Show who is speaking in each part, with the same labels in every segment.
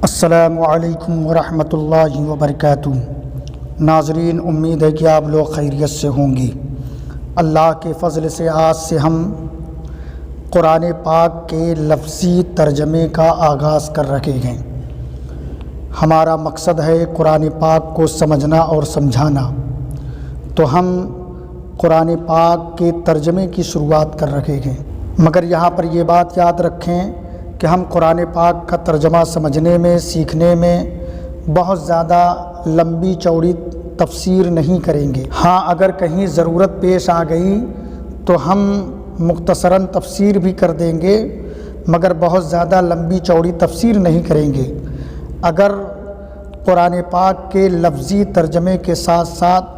Speaker 1: السلام علیکم ورحمۃ اللہ وبرکاتہ۔ ناظرین، امید ہے کہ آپ لوگ خیریت سے ہوں گے۔ اللہ کے فضل سے آج سے ہم قرآن پاک کے لفظی ترجمے کا آغاز کر رکھے ہیں۔ ہمارا مقصد ہے قرآن پاک کو سمجھنا اور سمجھانا، تو ہم قرآن پاک کے ترجمے کی شروعات کر رکھے ہیں۔ مگر یہاں پر یہ بات یاد رکھیں کہ ہم قرآن پاک کا ترجمہ سمجھنے میں، سیکھنے میں بہت زیادہ لمبی چوڑی تفسیر نہیں کریں گے۔ ہاں، اگر کہیں ضرورت پیش آ گئی تو ہم مختصراً تفسیر بھی کر دیں گے، مگر بہت زیادہ لمبی چوڑی تفسیر نہیں کریں گے۔ اگر قرآن پاک کے لفظی ترجمے کے ساتھ ساتھ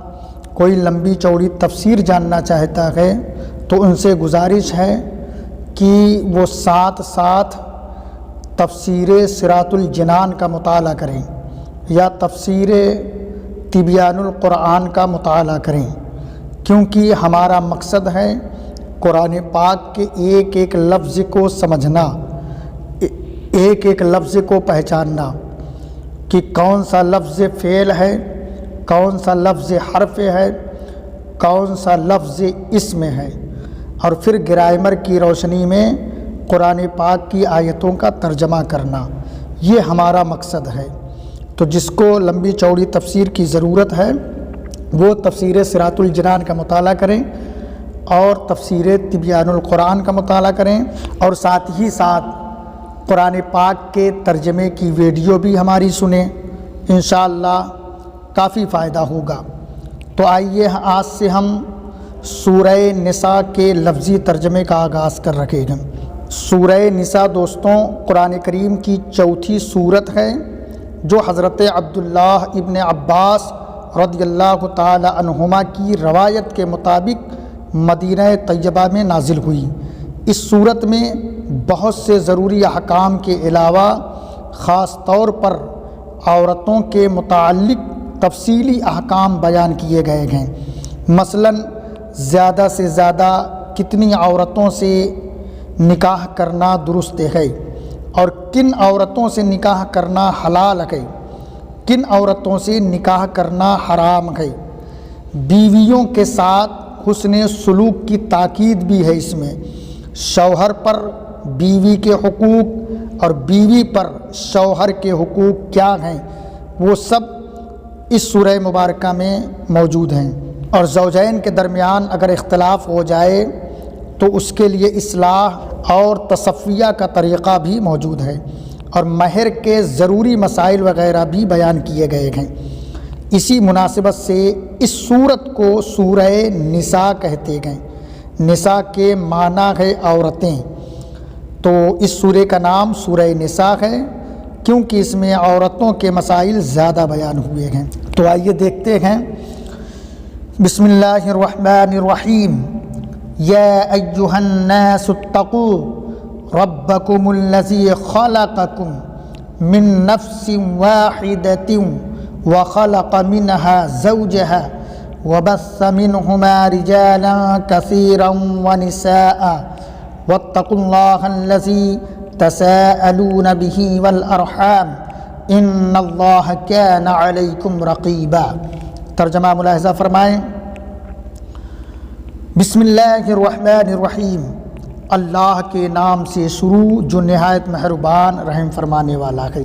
Speaker 1: کوئی لمبی چوڑی تفسیر جاننا چاہتا ہے تو ان سے گزارش ہے کہ وہ ساتھ ساتھ تفسیر صراط الجنان کا مطالعہ کریں یا تفسیر تبیان القرآن کا مطالعہ کریں، کیونکہ ہمارا مقصد ہے قرآن پاک کے ایک ایک لفظ کو سمجھنا، ایک ایک لفظ کو پہچاننا کہ کون سا لفظ فعل ہے، کون سا لفظ حرف ہے، کون سا لفظ اسم ہے، اور پھر گرامر کی روشنی میں قرآن پاک کی آیتوں کا ترجمہ کرنا۔ یہ ہمارا مقصد ہے۔ تو جس کو لمبی چوڑی تفسیر کی ضرورت ہے وہ تفسیر صراط الجنان کا مطالعہ کریں اور تفسیر تبیان القرآن کا مطالعہ کریں، اور ساتھ ہی ساتھ قرآن پاک کے ترجمے کی ویڈیو بھی ہماری سنیں، انشاءاللہ کافی فائدہ ہوگا۔ تو آئیے آج سے ہم سورہ نساء کے لفظی ترجمے کا آغاز کر رکھے ہیں۔ سورہ نساء دوستوں قرآن کریم کی چوتھی سورت ہے جو حضرت عبداللہ ابن عباس رضی اللہ تعالی عنہما کی روایت کے مطابق مدینہ طیبہ میں نازل ہوئی۔ اس سورت میں بہت سے ضروری احکام کے علاوہ خاص طور پر عورتوں کے متعلق تفصیلی احکام بیان کیے گئے ہیں۔ مثلاً زیادہ سے زیادہ کتنی عورتوں سے نکاح کرنا درست ہے اور کن عورتوں سے نکاح کرنا حلال ہے، کن عورتوں سے نکاح کرنا حرام ہے۔ بیویوں کے ساتھ حسن سلوک کی تاکید بھی ہے اس میں۔ شوہر پر بیوی کے حقوق اور بیوی پر شوہر کے حقوق کیا ہیں وہ سب اس سورہ مبارکہ میں موجود ہیں، اور زوجین کے درمیان اگر اختلاف ہو جائے تو اس کے لیے اصلاح اور تصفیہ کا طریقہ بھی موجود ہے، اور مہر کے ضروری مسائل وغیرہ بھی بیان کیے گئے ہیں۔ اسی مناسبت سے اس سورت کو سورہ نساء کہتے ہیں۔ نساء کے معنی ہے عورتیں، تو اس سورہ کا نام سورہ نساء ہے کیونکہ اس میں عورتوں کے مسائل زیادہ بیان ہوئے ہیں۔ تو آئیے دیکھتے ہیں۔ بسم اللہ الرحمن الرحیم۔ یا ایہا الناس اتقوا ربکم الذی خلقکم من نفس واحدۃ وخلق منها زوجها وبث منهما رجالا كثيرا ونساء واتقوا الله الذي تساءلون به والارحام ان اللہ کان علیکم رقیبا۔ ترجمہ ملاحظہ فرمائیں۔ بسم اللہ الرحمن الرحیم، اللہ کے نام سے شروع جو نہایت مہربان رحم فرمانے والا ہے۔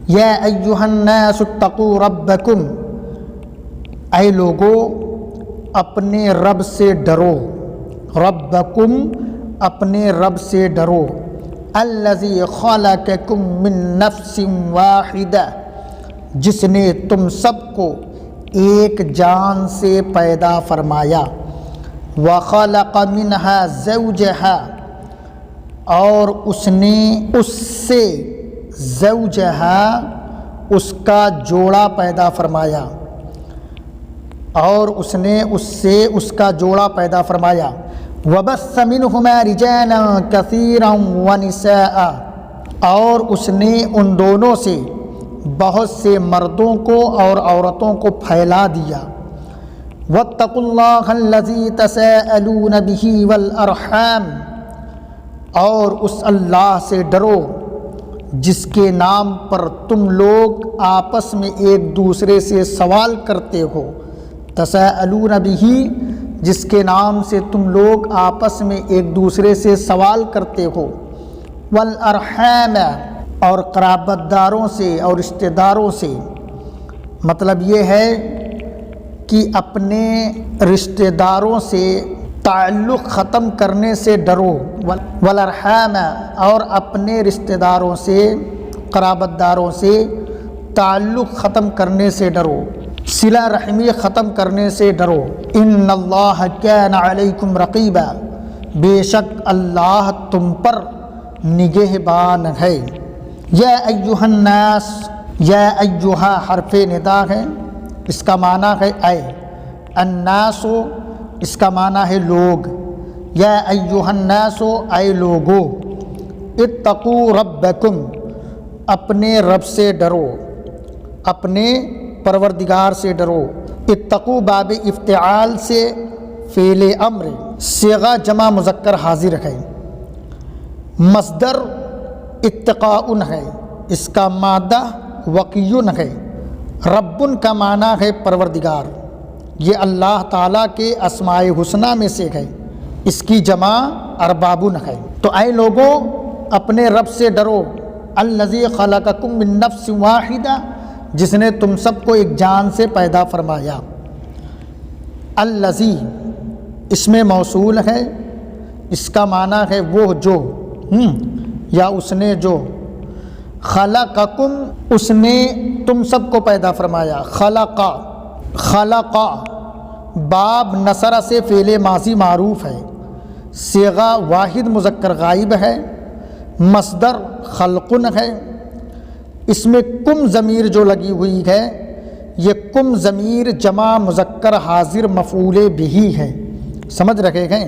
Speaker 1: یا ایہا الناس اتقوا ربکم، اے لوگو اپنے رب سے ڈرو، ربکم اپنے رب سے ڈرو، الذی خلقکم من نفس واحدہ جس نے تم سب کو ایک جان سے پیدا فرمایا، وخلق منہا زوجہا اور اس نے اس سے زوجہا اس کا جوڑا پیدا فرمایا، اور اس نے اس سے اس کا جوڑا پیدا فرمایا، وبث منہما رجالا کثیرا ونساء اور اس نے ان دونوں سے بہت سے مردوں کو اور عورتوں کو پھیلا دیا۔ واتقوا اللہ الذی تساءلون بہ والارحام اور اس اللہ سے ڈرو جس کے نام پر تم لوگ آپس میں ایک دوسرے سے سوال کرتے ہو، تساءلون بہ جس کے نام سے تم لوگ آپس میں ایک دوسرے سے سوال کرتے ہو، والارحام اور قرابت داروں سے اور رشتہ داروں سے، مطلب یہ ہے کہ اپنے رشتہ داروں سے تعلق ختم کرنے سے ڈرو، والارحام اور اپنے رشتہ داروں سے قرابت داروں سے تعلق ختم کرنے سے ڈرو، صلہ رحمی ختم کرنے سے ڈرو۔ ان اللہ کان علیکم رقیبا، بے شک اللہ تم پر نگہبان ہے۔ یا ایھا الناس، یا ایھا حرف ندا ہے، اس کا معنی ہے اے، الناس اس کا معنی ہے لوگ، یا ایھا الناس اے لوگو، اتقوا ربکم اپنے رب سے ڈرو، اپنے پروردگار سے ڈرو۔ اتقوا باب افتعال سے فعل امر، صیغہ جمع مذکر حاضر ہے، مصدر اتقاء ہے، اس کا مادہ وقیٌ ہے، ربٌ کا معنی ہے پروردگار، یہ اللہ تعالیٰ کے اسماء حسنہ میں سے ہے، اس کی جمع اربابٌ ہے۔ تو اے لوگوں اپنے رب سے ڈرو، الذی خلقکم من نفس واحدہ جس نے تم سب کو ایک جان سے پیدا فرمایا۔ الذی اس میں موصول ہے، اس کا معنی ہے وہ جو، یا اس نے جو، خلقکم اس نے تم سب کو پیدا فرمایا، خلقا خلقا باب نصر سے فعل ماضی معروف ہے، صیغہ واحد مذکر غائب ہے، مصدر خلقن ہے، اس میں کم ضمیر جو لگی ہوئی ہے یہ کم ضمیر جمع مذکر حاضر مفعول بہ ہے، سمجھ رکھے ہیں،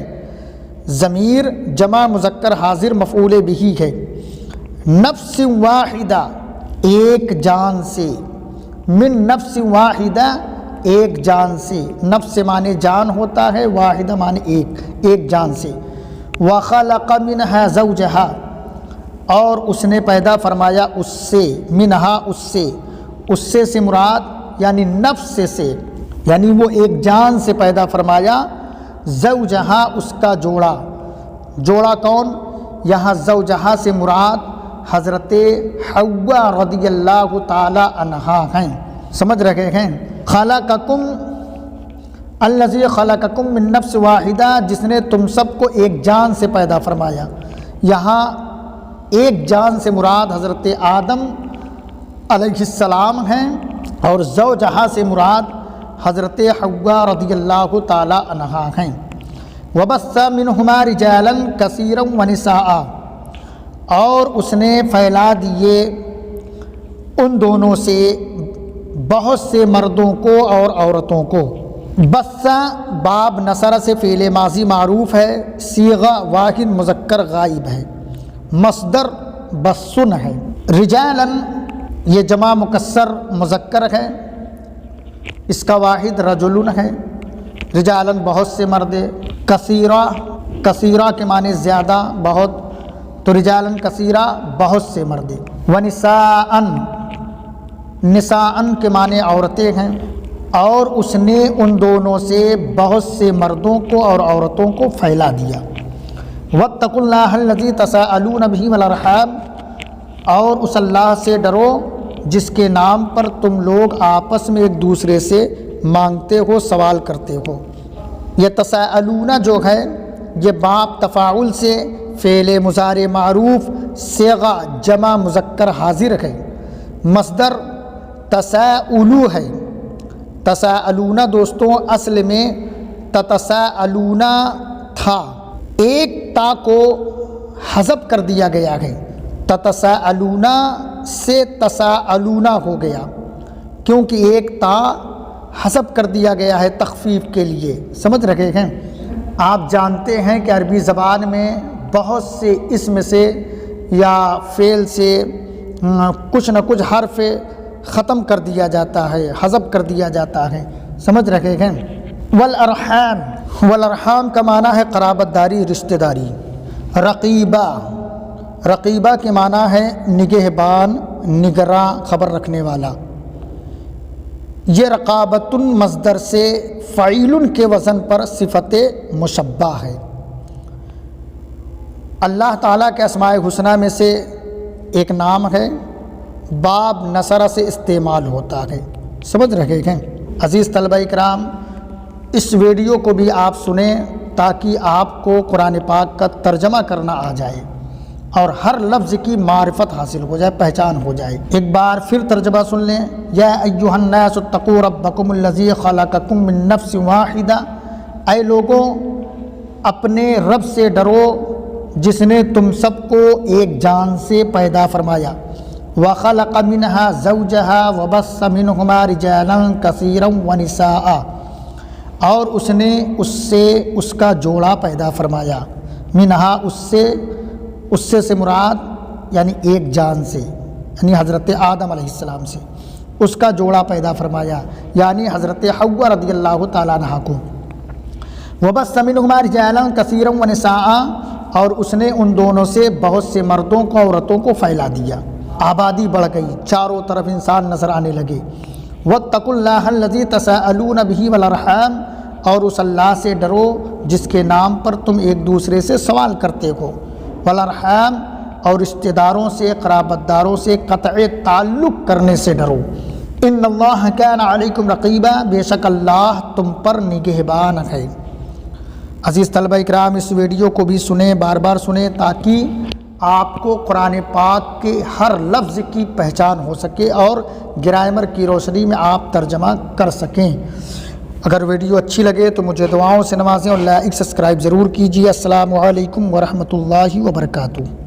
Speaker 1: ضمیر جمع مذکر حاضر مفعول بہ ہے۔ نفس واحدہ ایک جان سے، من نفس واحدہ ایک جان سے، نفس معنی جان ہوتا ہے، واحدہ معنی ایک جان سے۔ وخلق منہا زوجہا اور اس نے پیدا فرمایا اس سے، منہا اس سے مراد یعنی نفس سے، یعنی وہ ایک جان سے پیدا فرمایا، زوجہا اس کا جوڑا، جوڑا کون؟ یہاں زوجہا سے مراد حضرت حوا رضی اللہ تعالی عنہا ہیں، سمجھ رکھے ہیں۔ خلقکم الذی خلقکم من نفس واحدہ جس نے تم سب کو ایک جان سے پیدا فرمایا، یہاں ایک جان سے مراد حضرت آدم علیہ السلام ہیں، اور زوجہا سے مراد حضرت حوا رضی اللہ تعالی عنہا ہیں۔ وبث منہما رجالا کثیرا ونساء اور اس نے پھیلا دیے ان دونوں سے بہت سے مردوں کو اور عورتوں کو۔ بث باب نصر سے فعل ماضی معروف ہے، صیغہ واحد مذکر غائب ہے، مصدر بثن ہے۔ رجالا یہ جمع مکسر مذکر ہے، اس کا واحد رجل ہے، رجالا بہت سے مرد، کثیرہ کثیرہ کے معنی زیادہ بہت، تو رجالا کثیرہ بہت سے مرد۔ ونساء نساء کے معنی عورتیں ہیں، اور اس نے ان دونوں سے بہت سے مردوں کو اور عورتوں کو پھیلا دیا۔ واتقوا اللہ الذی تساءلون بہ والارحام اور اس اللہ سے ڈرو جس کے نام پر تم لوگ آپس میں ایک دوسرے سے مانگتے ہو، سوال کرتے ہو۔ یہ تساءلون جو ہے یہ باب تفاعل سے فعل مضارع معروف صیغہ جمع مذکر حاضر ہے، مصدر تساءلو ہے۔ تساءلون دوستوں اصل میں تتساءلون تھا، ایک تا کو حذف کر دیا گیا ہے، تتساءلون سے تساءلون ہو گیا، کیونکہ ایک تا حذف کر دیا گیا ہے تخفیف کے لیے، سمجھ رکھے ہیں۔ آپ جانتے ہیں کہ عربی زبان میں بہت سے اسم سے یا فعل سے کچھ نہ کچھ حرف ختم کر دیا جاتا ہے، حذف کر دیا جاتا ہے، سمجھ رکھے ہیں۔ والارحام کا معنی ہے قرابت داری، رشتہ داری۔ رقیبہ رقیبہ کے معنی ہے نگہبان، نگراں، خبر رکھنے والا۔ یہ رقابۃ مصدر سے فعیل کے وزن پر صفت مشبہ ہے۔ اللہ تعالیٰ کے اسماء الحسنی میں سے ایک نام ہے، باب نصر سے استعمال ہوتا ہے، سمجھ رہے ہیں؟ عزیز طلبہ اکرام، اس ویڈیو کو بھی آپ سنیں تاکہ آپ کو قرآن پاک کا ترجمہ کرنا آ جائے اور ہر لفظ کی معرفت حاصل ہو جائے، پہچان ہو جائے۔ ایک بار پھر ترجمہ سن لیں۔ یا ایھا الناس اتقوا ربکم الذی خلقکم من نفس واحدہ، اے لوگوں اپنے رب سے ڈرو جس نے تم سب کو ایک جان سے پیدا فرمایا۔ وخلق منها زوجها وبث منهما رجالا كثيرا ونساء، اور اس نے اس سے اس کا جوڑا پیدا فرمایا۔ منہا اس سے مراد یعنی ایک جان سے، یعنی حضرت آدم علیہ السلام سے اس کا جوڑا پیدا فرمایا، یعنی حضرت حوا رضی اللہ تعالیٰ عنہا کو۔ وبث منہما رجالا کثیرا ونساء، اور اس نے ان دونوں سے بہت سے مردوں کو، عورتوں کو پھیلا دیا، آبادی بڑھ گئی، چاروں طرف انسان نظر آنے لگے۔ واتقوا اللہ الذی تساءلون بہ والارحام، اور اس اللہ سے ڈرو جس کے نام پر تم ایک دوسرے سے سوال کرتے ہو۔ والارحام، اور رشتہ داروں سے، قرابت داروں سے قطع تعلق کرنے سے ڈرو۔ ان اللہ کان علیکم رقیبا، بے شک اللہ تم پر نگہبان ہے۔ عزیز طلبہ اکرام، اس ویڈیو کو بھی سنیں، بار بار سنیں تاکہ آپ کو قرآن پاک کے ہر لفظ کی پہچان ہو سکے اور گرامر کی روشنی میں آپ ترجمہ کر سکیں۔ اگر ویڈیو اچھی لگے تو مجھے دعاؤں سے نوازیں اور لائک سبسکرائب ضرور کیجیے۔ السلام علیکم ورحمۃ اللہ وبرکاتہ۔